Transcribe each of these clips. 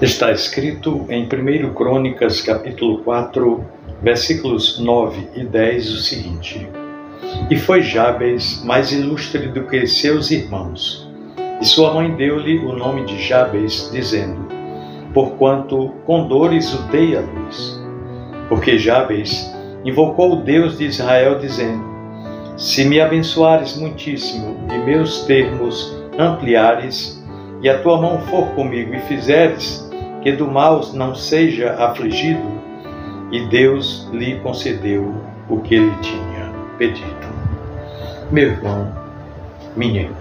Está escrito em 1 Crônicas, capítulo 4, versículos 9 e 10, o seguinte: E foi Jabes mais ilustre do que seus irmãos, e sua mãe deu-lhe o nome de Jabes, dizendo: Porquanto com dores o dei à luz. Porque Jabes invocou o Deus de Israel, dizendo: Se me abençoares muitíssimo e meus termos ampliares, e a tua mão for comigo e fizeres que do mal não seja afligido, e Deus lhe concedeu o que ele tinha pedido. Meu irmão, minha irmã,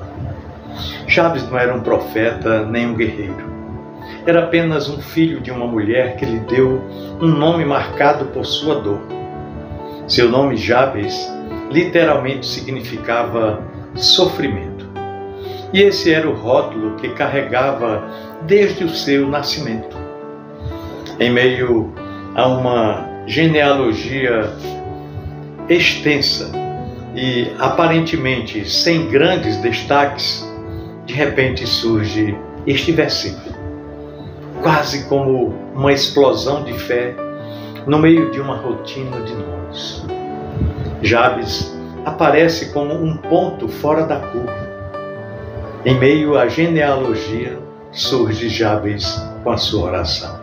Jabes não era um profeta nem um guerreiro. Era apenas um filho de uma mulher que lhe deu um nome marcado por sua dor. Seu nome Jabes literalmente significava sofrimento. E esse era o rótulo que carregava desde o seu nascimento. Em meio a uma genealogia extensa e aparentemente sem grandes destaques, de repente surge este versículo, quase como uma explosão de fé no meio de uma rotina de nomes. Jabes aparece como um ponto fora da curva. Em meio à genealogia, surge Jabes com a sua oração.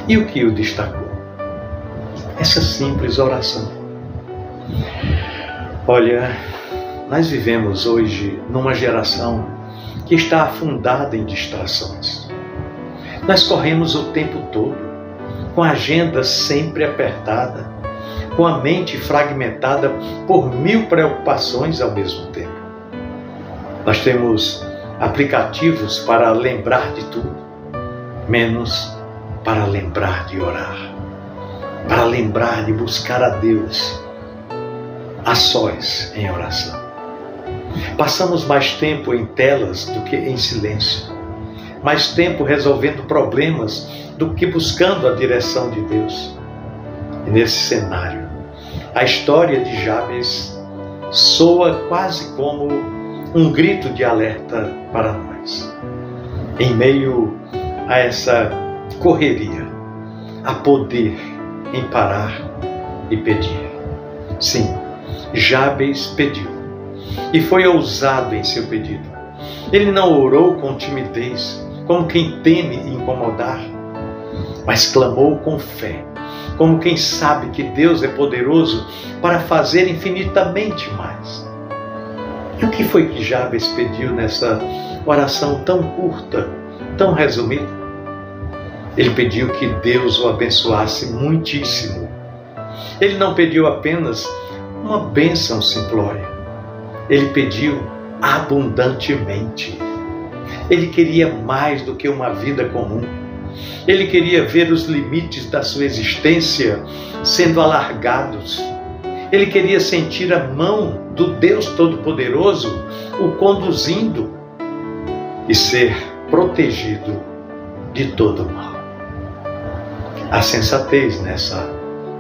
E o que o destacou? Essa simples oração. Olha, nós vivemos hoje numa geração que está afundada em distrações. Nós corremos o tempo todo, com a agenda sempre apertada, com a mente fragmentada por 1000 preocupações ao mesmo tempo. Nós temos aplicativos para lembrar de tudo, menos para lembrar de orar, para lembrar de buscar a Deus a sós em oração. Passamos mais tempo em telas do que em silêncio, mais tempo resolvendo problemas do que buscando a direção de Deus. E nesse cenário, a história de Jabes soa quase como um grito de alerta para nós. Em meio a essa correria, há poder em parar e pedir. Sim, Jabes pediu e foi ousado em seu pedido. Ele não orou com timidez, como quem teme incomodar, mas clamou com fé, como quem sabe que Deus é poderoso para fazer infinitamente mais. E o que foi que Jabes pediu nessa oração tão curta, tão resumida? Ele pediu que Deus o abençoasse muitíssimo. Ele não pediu apenas uma bênção simplória. Ele pediu abundantemente. Ele queria mais do que uma vida comum. Ele queria ver os limites da sua existência sendo alargados. Ele queria sentir a mão do Deus Todo-Poderoso o conduzindo e ser protegido de todo o mal. A sensatez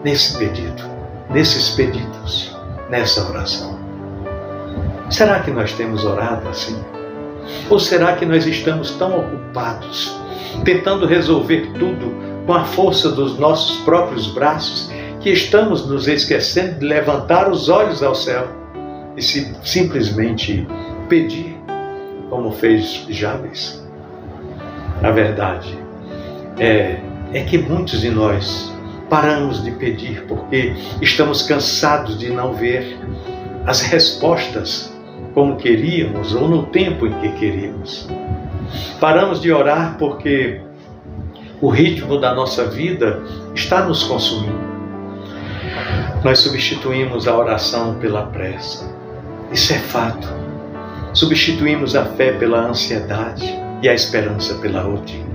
nesse pedido, nesses pedidos, nessa oração. Será que nós temos orado assim? Ou será que nós estamos tão ocupados, tentando resolver tudo com a força dos nossos próprios braços, que estamos nos esquecendo de levantar os olhos ao céu e simplesmente pedir, como fez Jabes? A verdade é que muitos de nós paramos de pedir porque estamos cansados de não ver as respostas como queríamos ou no tempo em que queríamos. Paramos de orar porque o ritmo da nossa vida está nos consumindo. Nós substituímos a oração pela pressa. Isso é fato. Substituímos a fé pela ansiedade e a esperança pela rotina.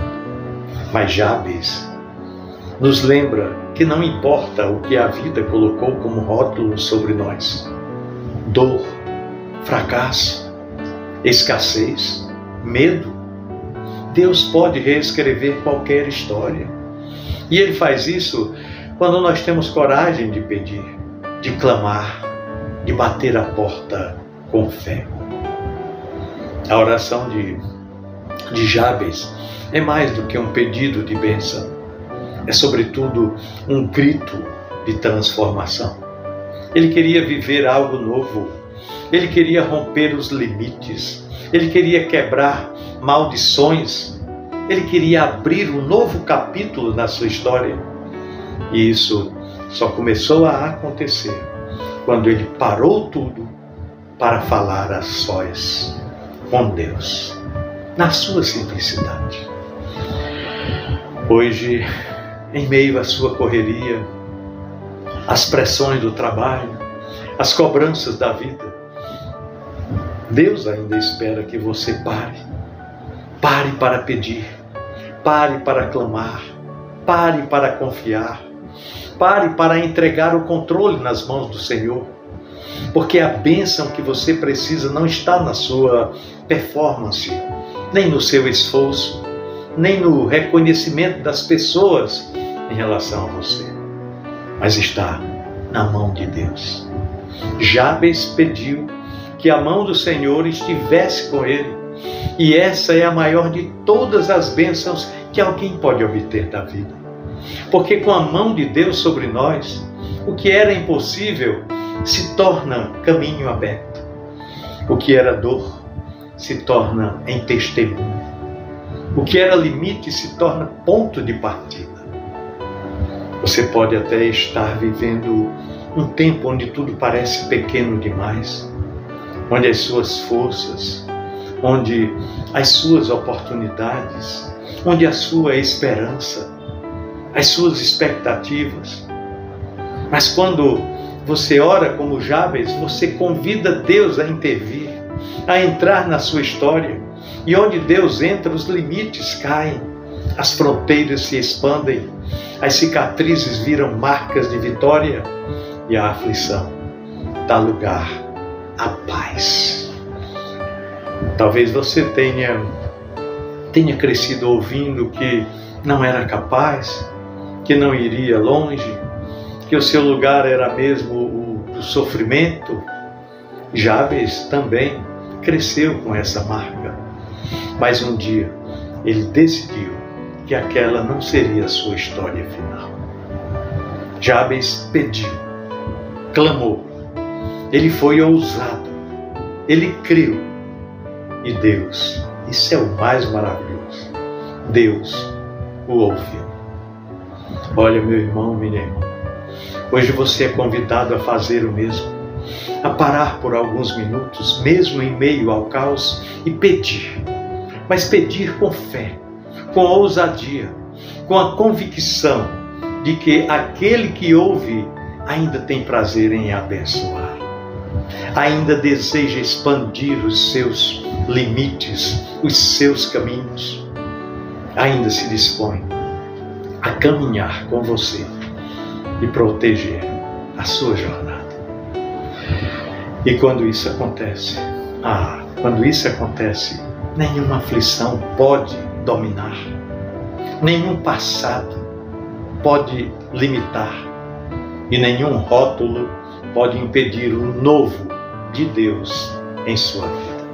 Mas Jabes nos lembra que não importa o que a vida colocou como rótulo sobre nós. Dor, fracasso, escassez, medo. Deus pode reescrever qualquer história. E Ele faz isso quando nós temos coragem de pedir, de clamar, de bater a porta com fé. A oração de de Jabes é mais do que um pedido de bênção. É sobretudo um grito de transformação. Ele queria viver algo novo. Ele queria romper os limites. Ele queria quebrar maldições. Ele queria abrir um novo capítulo na sua história. E isso só começou a acontecer quando ele parou tudo para falar a sós com Deus, na sua simplicidade. Hoje, em meio à sua correria, às pressões do trabalho, às cobranças da vida, Deus ainda espera que você pare. Pare para pedir, pare para clamar, pare para confiar, pare para entregar o controle nas mãos do Senhor. Porque a bênção que você precisa não está na sua performance, nem no seu esforço, nem no reconhecimento das pessoas em relação a você, mas está na mão de Deus. Jabes pediu que a mão do Senhor estivesse com ele, e essa é a maior de todas as bênçãos que alguém pode obter da vida. Porque com a mão de Deus sobre nós, o que era impossível se torna caminho aberto. O que era dor se torna em testemunho. O que era limite se torna ponto de partida. Você pode até estar vivendo um tempo onde tudo parece pequeno demais, onde as suas forças, onde as suas oportunidades, onde a sua esperança, as suas expectativas. Mas quando você ora como Jabes, você convida Deus a intervir, a entrar na sua história. E onde Deus entra, os limites caem, as fronteiras se expandem, as cicatrizes viram marcas de vitória e a aflição dá lugar à paz. Talvez você tenha crescido ouvindo que não era capaz, que não iria longe, que o seu lugar era mesmo o do sofrimento. Jabes também cresceu com essa marca, mas um dia ele decidiu que aquela não seria a sua história final. Jabes pediu, clamou, ele foi ousado, ele creu, e Deus, isso é o mais maravilhoso, Deus o ouviu. Olha, meu irmão, minha irmã, hoje você é convidado a fazer o mesmo, a parar por alguns minutos, mesmo em meio ao caos, e pedir, mas pedir com fé, com ousadia, com a convicção de que aquele que ouve ainda tem prazer em abençoar, ainda deseja expandir os seus limites, os seus caminhos, ainda se dispõe a caminhar com você e proteger a sua jornada. E quando isso acontece, nenhuma aflição pode dominar, nenhum passado pode limitar e nenhum rótulo pode impedir o novo de Deus em sua vida.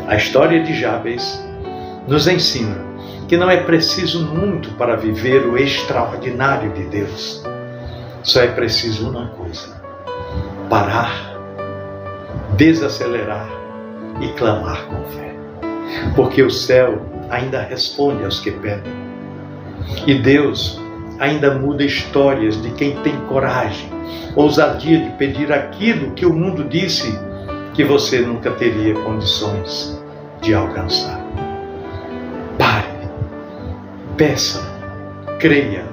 A história de Jabes nos ensina que não é preciso muito para viver o extraordinário de Deus. Só é preciso uma coisa: parar, desacelerar e clamar com fé. Porque o céu ainda responde aos que pedem. E Deus ainda muda histórias de quem tem coragem, ousadia de pedir aquilo que o mundo disse que você nunca teria condições de alcançar. Pare, peça, creia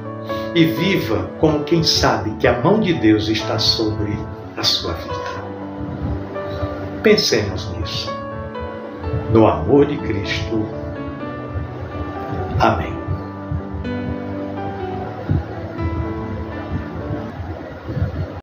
e viva como quem sabe que a mão de Deus está sobre a sua vida. Pensemos nisso. No amor de Cristo. Amém.